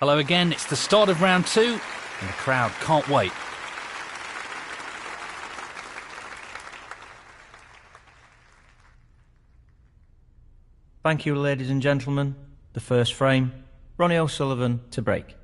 Hello again, it's the start of round two, and the crowd can't wait. Thank you, ladies and gentlemen. The first frame, Ronnie O'Sullivan to break.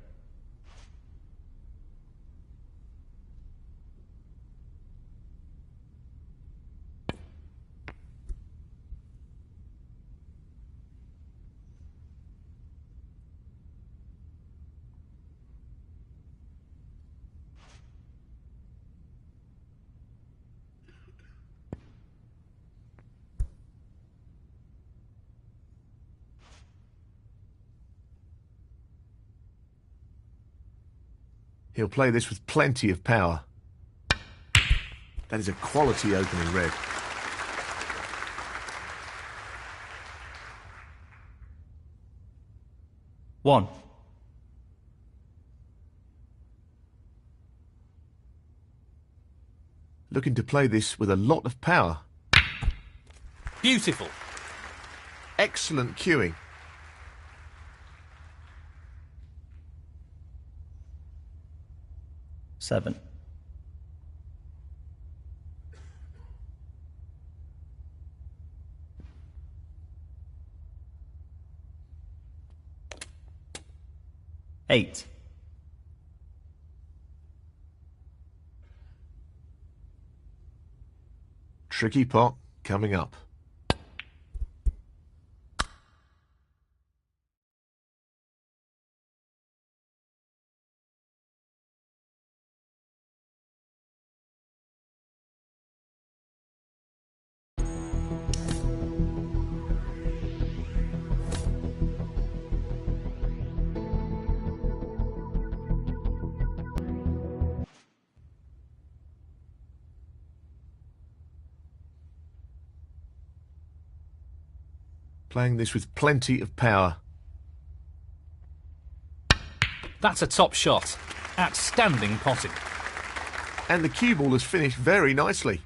He'll play this with plenty of power. That is a quality opening red. One. Looking to play this with a lot of power. Beautiful. Excellent cueing. Seven. Eight. Tricky pot coming up. Playing this with plenty of power. That's a top shot. Outstanding potting. And the cue ball has finished very nicely.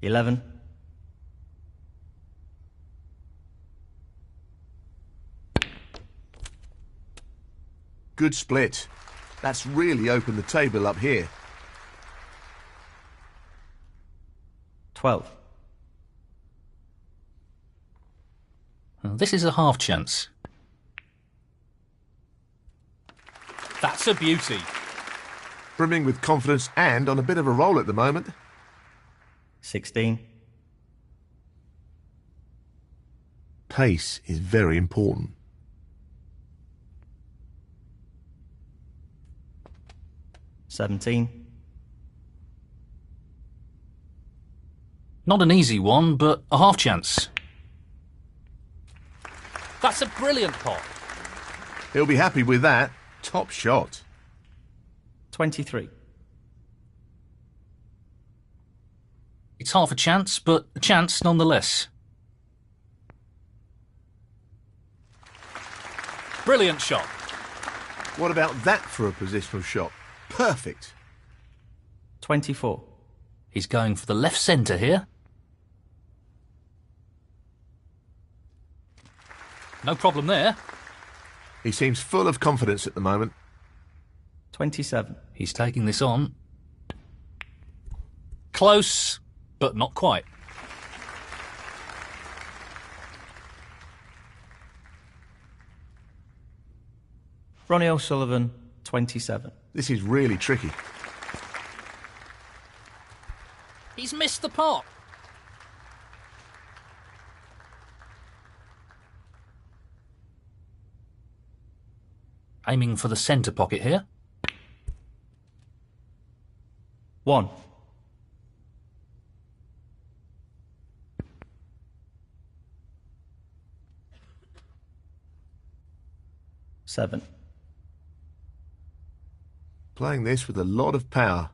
11. Good split. That's really opened the table up here. 12. This is a half chance. That's a beauty. Brimming with confidence and on a bit of a roll at the moment. 16. Pace is very important. 17. Not an easy one, but a half chance. That's a brilliant pot. He'll be happy with that. Top shot. 23. It's half a chance, but a chance nonetheless. Brilliant shot. What about that for a positional shot? Perfect. 24. He's going for the left centre here. No problem there. He seems full of confidence at the moment. 27. He's taking this on. Close, but not quite. Ronnie O'Sullivan, 27. This is really tricky. He's missed the pot. Aiming for the centre pocket here. 1. Seven. Playing this with a lot of power.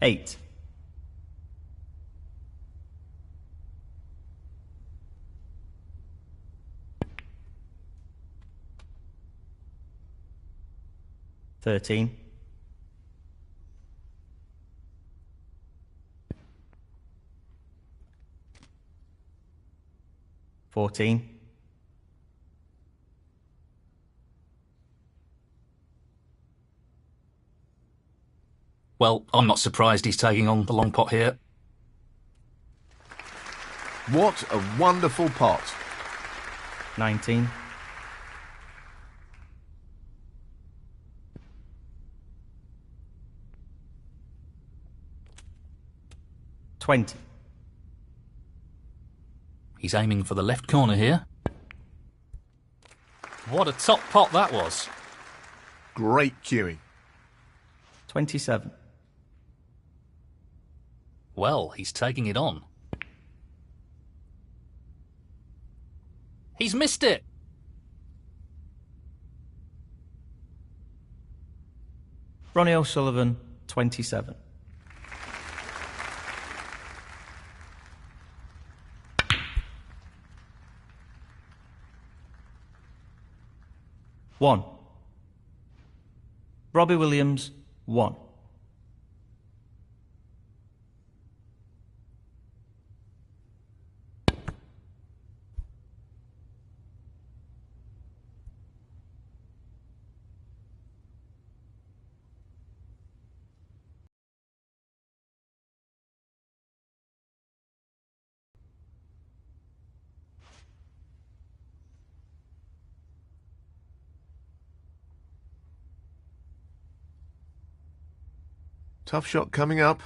8. 13. 14. Well, I'm not surprised he's taking on the long pot here. What a wonderful pot. 19. 20. He's aiming for the left corner here. What a top pot that was. Great cueing. 27. Well, he's taking it on. He's missed it. Ronnie O'Sullivan, 27. One. Robbie Williams, 1. Tough shot coming up.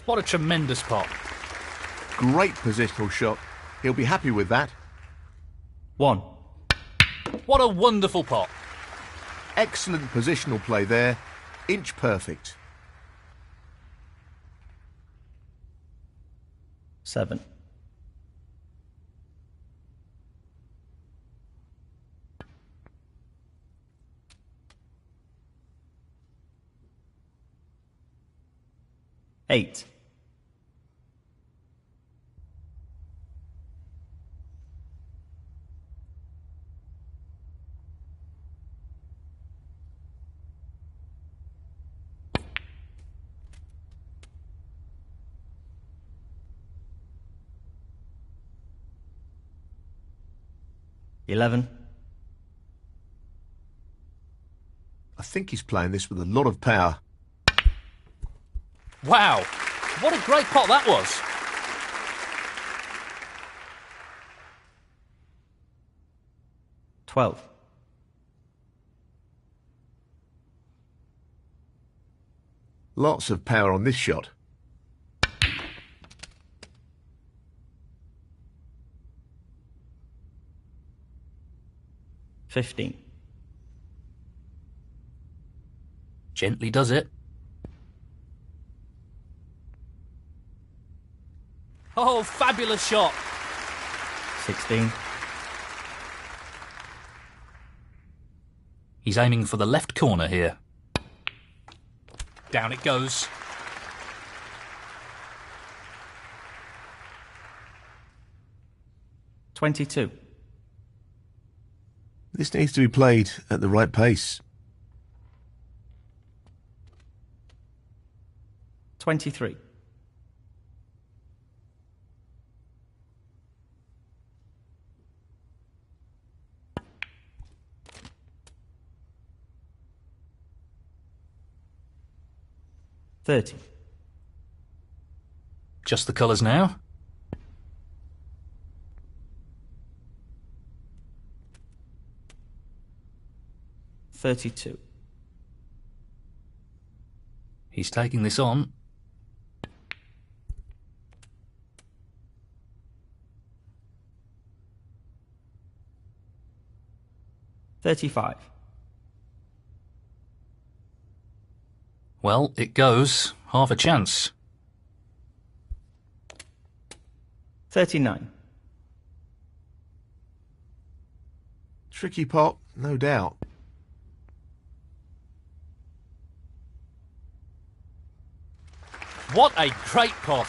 What a tremendous pot. Great positional shot. He'll be happy with that. 1. What a wonderful pot. Excellent positional play there. Inch perfect. 7. 8. 11. I think he's playing this with a lot of power. Wow, what a great pot that was. 12. 'Lots of power on this shot. 15. Gently does it. Oh, fabulous shot. 16. He's aiming for the left corner here. Down it goes. 22. This needs to be played at the right pace. 23. 30. Just the colours now. 32. He's taking this on. 35. Well, it goes. Half a chance. 39. Tricky pot, no doubt. What a great pot.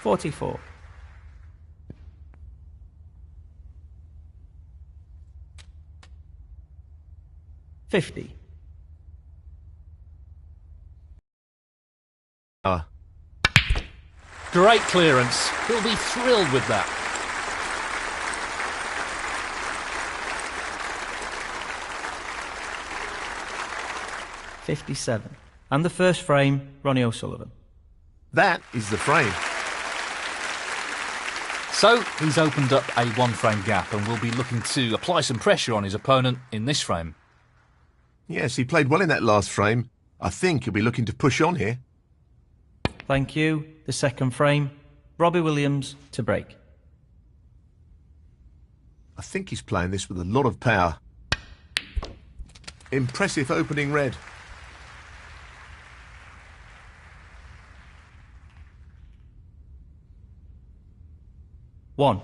44. 50. Great clearance. He'll be thrilled with that. $57. And the first frame, Ronnie O'Sullivan. That is the frame. So he's opened up a one-frame gap and will be looking to apply some pressure on his opponent in this frame. Yes, he played well in that last frame. I think he'll be looking to push on here. Thank you. The second frame, Robbie Williams to break. I think he's playing this with a lot of power. Impressive opening red. One.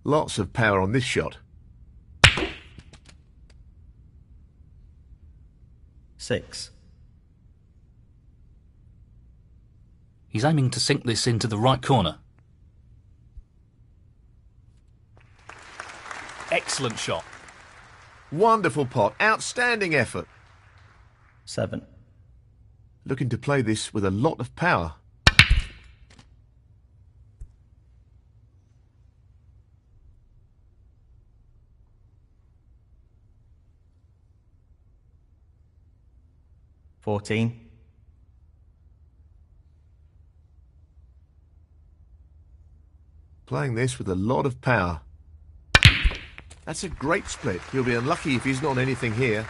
Lots of power on this shot. 6. He's aiming to sink this into the right corner. Excellent shot. Wonderful pot. Outstanding effort. 7. Looking to play this with a lot of power. $14. Playing this with a lot of power. That's a great split. He'll be unlucky if he's not on anything here.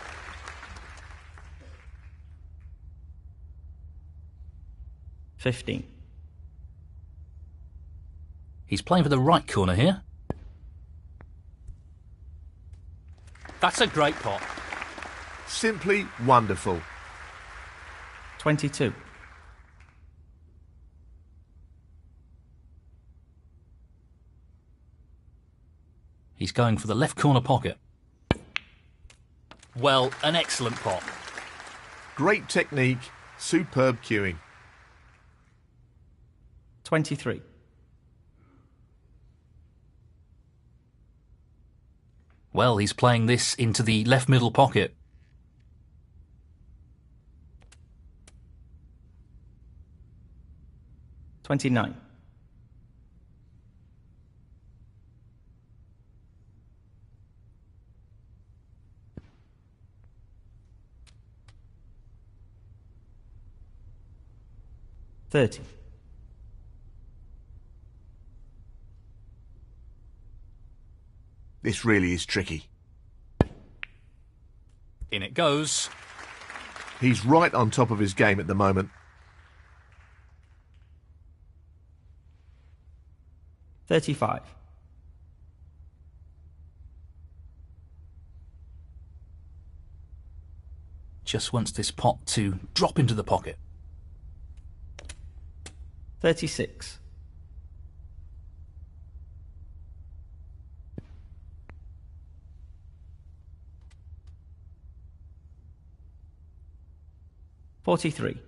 $15. He's playing for the right corner here. That's a great pot. Simply wonderful. 22. He's going for the left corner pocket. Well, an excellent pot. Great technique, superb cueing. 23. Well, he's playing this into the left middle pocket. $29. $30. This really is tricky. In it goes. He's right on top of his game at the moment. $35. Just wants this pot to drop into the pocket. 36. $43.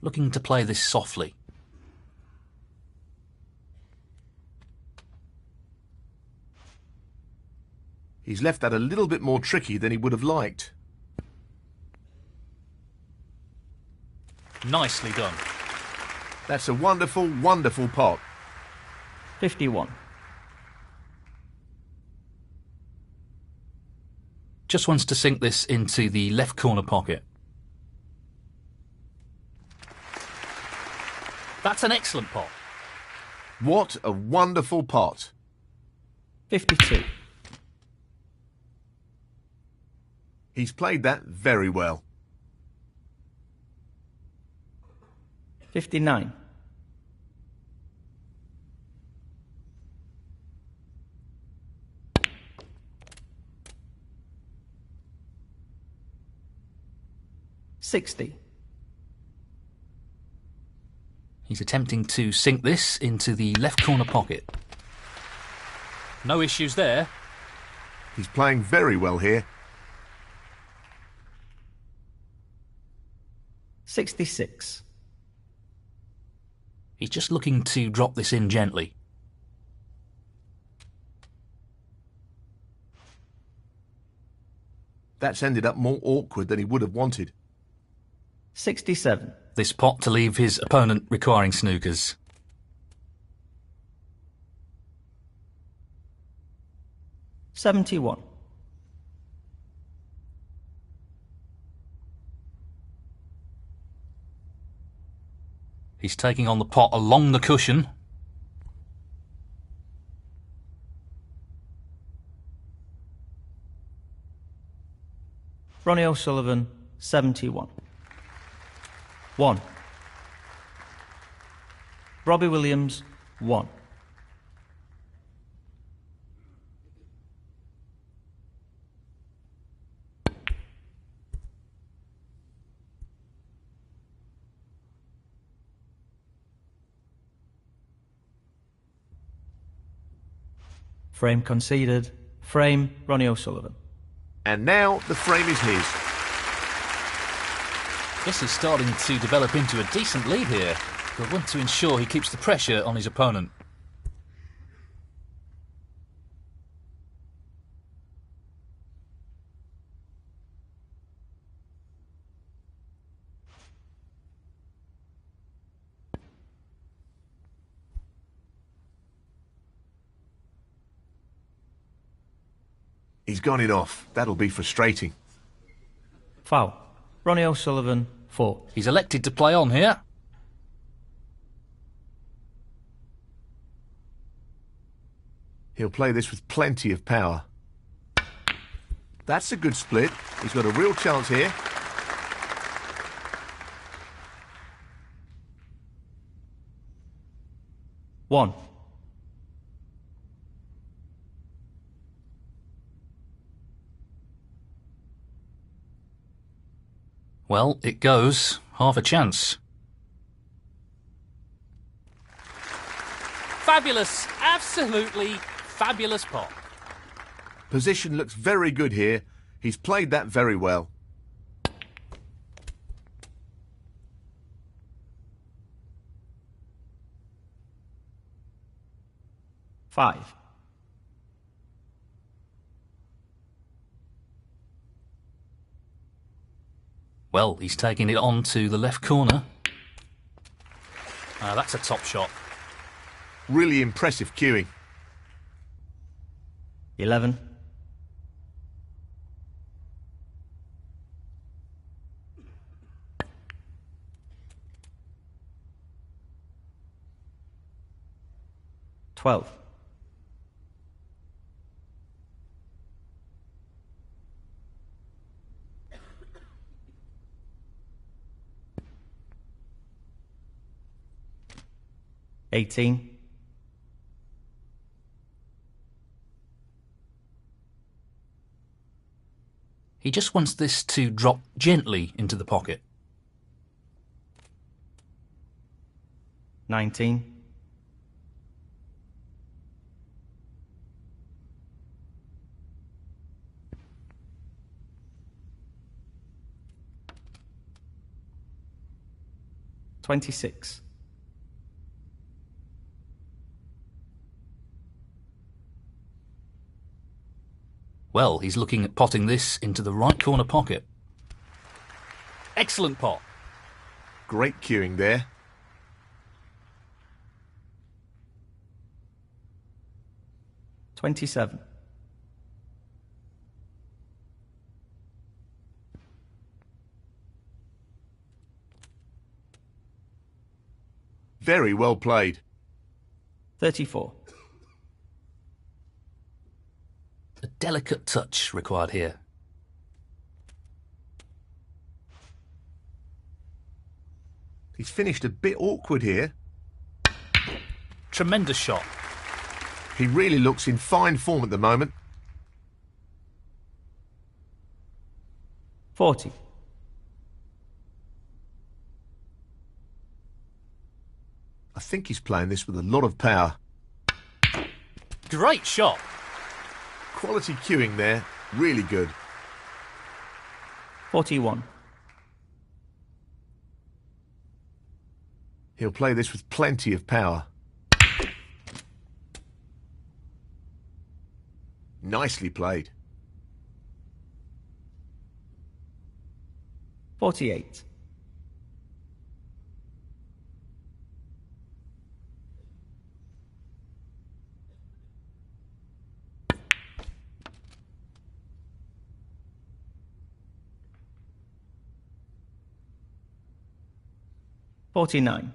Looking to play this softly. He's left that a little bit more tricky than he would have liked. Nicely done. That's a wonderful, wonderful pot. 51. Just wants to sink this into the left corner pocket. That's an excellent pot. What a wonderful pot. 52. He's played that very well. 59. $60. He's attempting to sink this into the left corner pocket. No issues there. He's playing very well here. 66. He's just looking to drop this in gently. That's ended up more awkward than he would have wanted. 67. This pot to leave his opponent requiring snookers. 71. He's taking on the pot along the cushion. Ronnie O'Sullivan, 71. 1. Robbie Williams, 1. Frame conceded. Frame, Ronnie O'Sullivan. And now the frame is his. This is starting to develop into a decent lead here. He'll want to ensure he keeps the pressure on his opponent. He's gone it off. That'll be frustrating. Foul. Ronnie O'Sullivan, 4. He's elected to play on here. He'll play this with plenty of power. That's a good split. He's got a real chance here. One. Well, it goes. Half a chance. Fabulous. Absolutely fabulous pot. Position looks very good here. He's played that very well. Five. Well, he's taking it on to the left corner. That's a top shot. Really impressive cueing. 11. Twelve. $18. He just wants this to drop gently into the pocket. 19. $26. Well, he's looking at potting this into the right corner pocket. Excellent pot. Great cueing there. $27. Very well played. 34. A delicate touch required here. He's finished a bit awkward here. Tremendous shot. He really looks in fine form at the moment. 40. I think he's playing this with a lot of power. Great shot. Quality cueing there, really good. 41. He'll play this with plenty of power. Nicely played. 48. $49.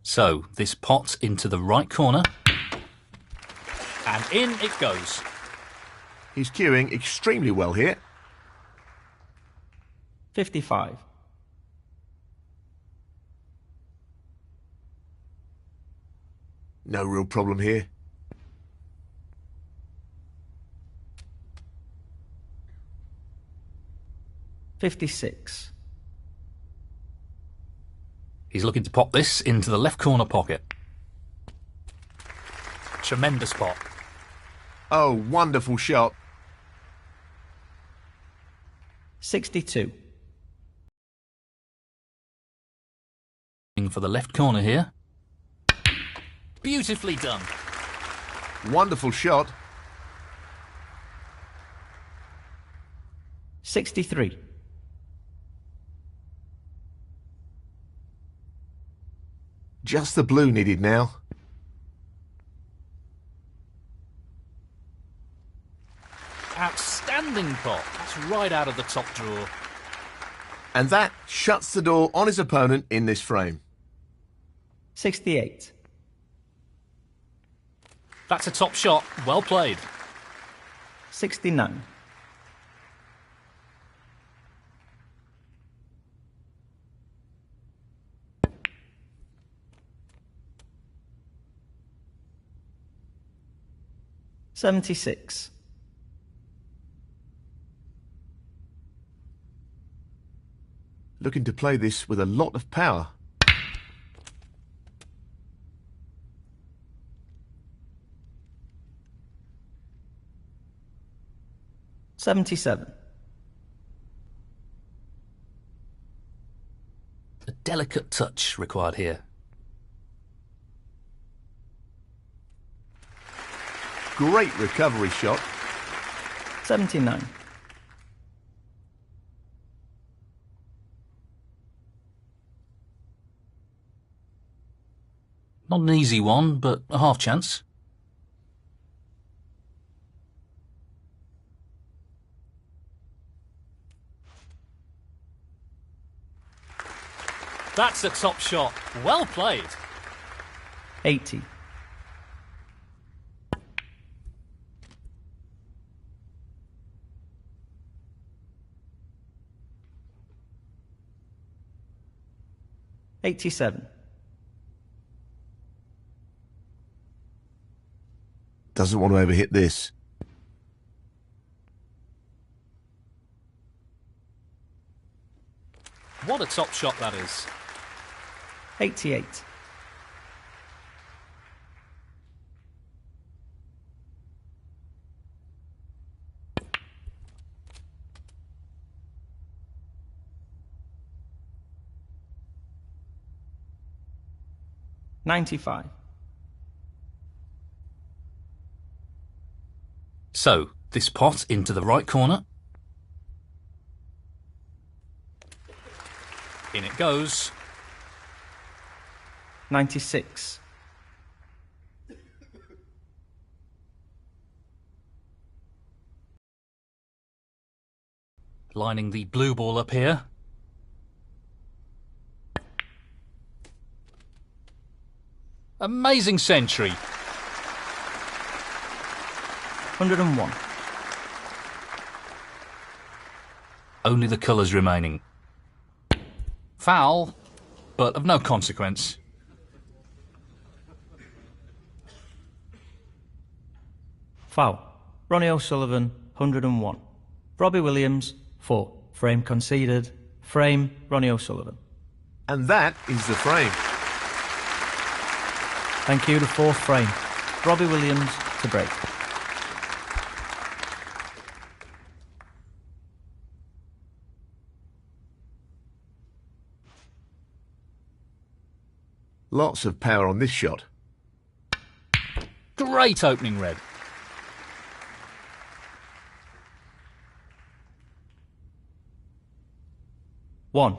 So, this pot into the right corner. And in it goes. He's cueing extremely well here. 55. No real problem here. $56. He's looking to pop this into the left corner pocket. Tremendous pot. Oh, wonderful shot. 62. For the left corner here. Beautifully done. Wonderful shot. 63. Just the blue needed now. Outstanding pot. That's right out of the top drawer. And that shuts the door on his opponent in this frame. 68. That's a top shot. Well played. 69. $76. Looking to play this with a lot of power. $77. A delicate touch required here. Great recovery shot. 79. Not an easy one, but a half chance. That's a top shot. Well played. 80. $87. Doesn't want to overhit this. What a top shot that is. 88. $95. So, this pot into the right corner. In it goes. 96. Lining the blue ball up here. Amazing century. 101. Only the colours remaining. Foul, but of no consequence. Foul. Ronnie O'Sullivan, 101. Robbie Williams, 4. Frame conceded. Frame, Ronnie O'Sullivan. And that is the frame. Thank you, the fourth frame. Robbie Williams to break. Lots of power on this shot. Great opening red. One.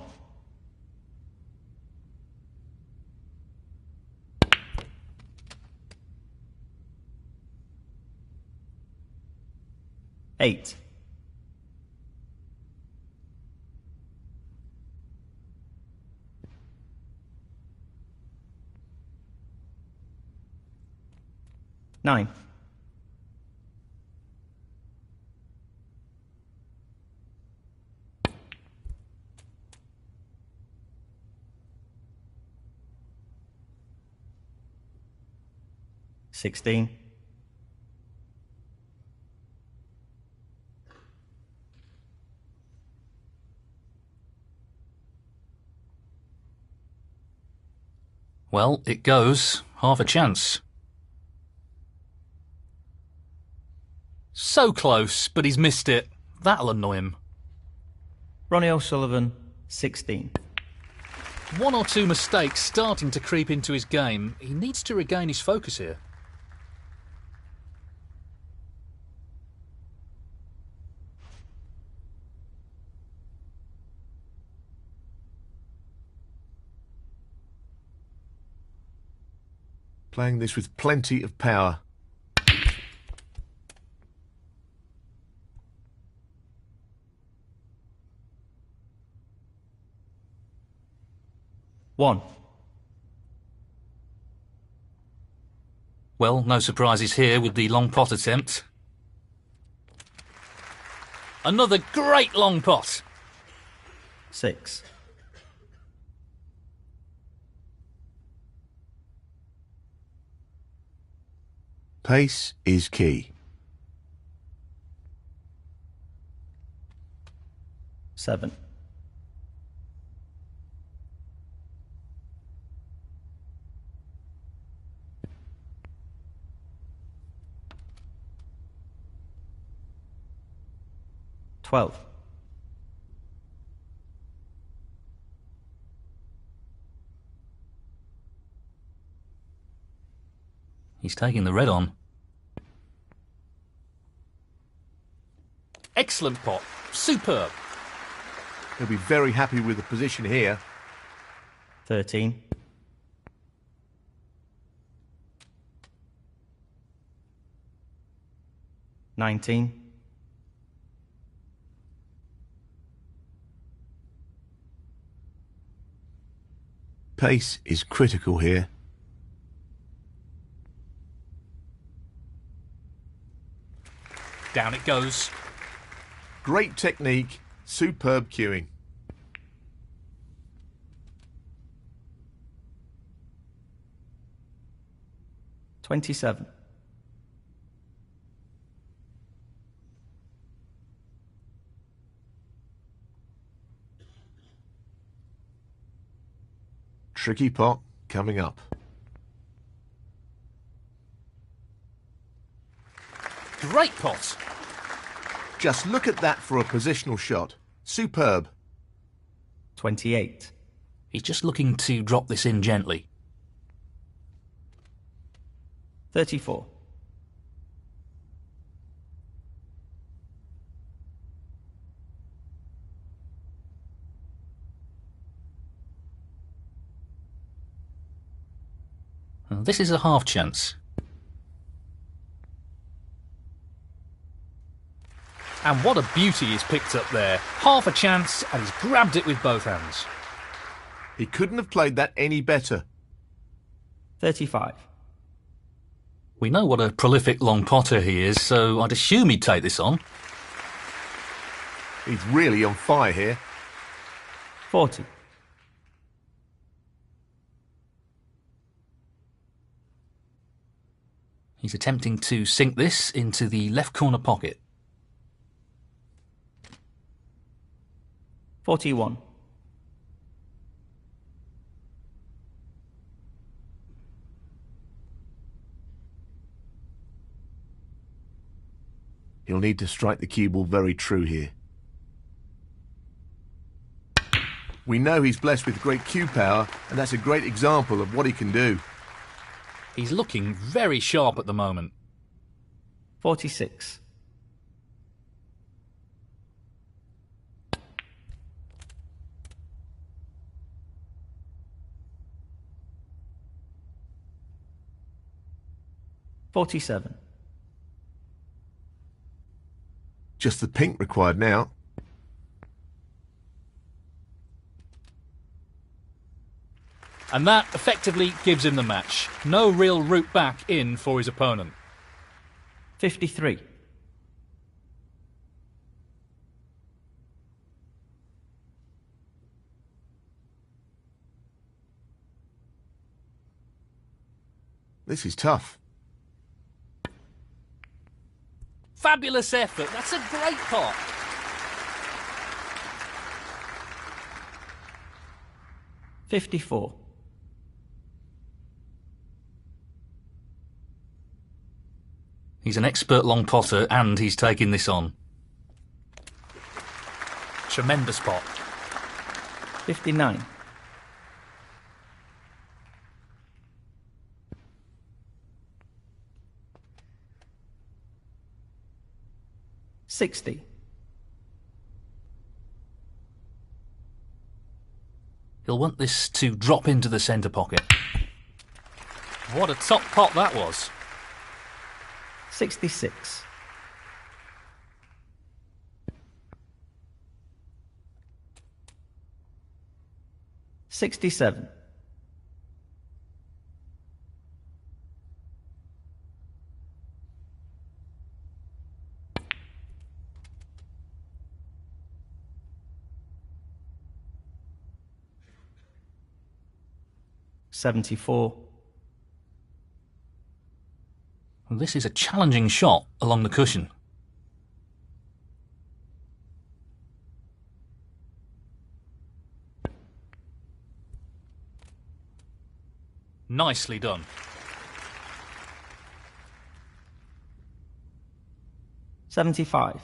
Eight. Nine. Sixteen. Well, it goes. Half a chance. So close, but he's missed it. That'll annoy him. Ronnie O'Sullivan, 16. One or two mistakes starting to creep into his game. He needs to regain his focus here. Playing this with plenty of power. One. Well, no surprises here with the long pot attempt. Another great long pot. Six. Pace is key. Seven. Twelve. He's taking the red on. Excellent pot. Superb. He'll be very happy with the position here. 13. $19. Pace is critical here. Down it goes. Great technique, superb cueing. $27. Tricky pot coming up. Great pot. Just look at that for a positional shot. Superb. 28. He's just looking to drop this in gently. 34. This is a half chance. And what a beauty he's picked up there. Half a chance, and he's grabbed it with both hands. He couldn't have played that any better. 35. We know what a prolific long potter he is, so I'd assume he'd take this on. He's really on fire here. 40. He's attempting to sink this into the left corner pocket. 41. He'll need to strike the cue ball very true here. We know he's blessed with great cue power, and that's a great example of what he can do. He's looking very sharp at the moment. 46. $47. Just the pink required now. And that effectively gives him the match. No real route back in for his opponent. 53. This is tough. Fabulous effort. That's a great pot. $54. He's an expert long potter and he's taking this on. Tremendous pot. 59. $60. He'll want this to drop into the centre pocket. What a top pot that was. 66. $67. $74. Well, this is a challenging shot along the cushion. Nicely done. $75.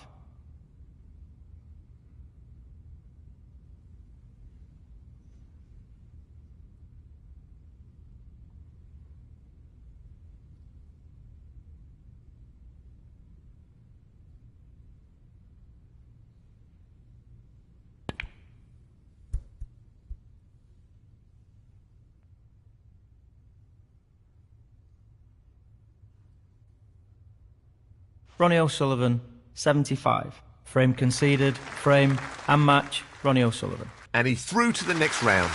Ronnie O'Sullivan, 75. Frame conceded, frame and match, Ronnie O'Sullivan. And he's through to the next round.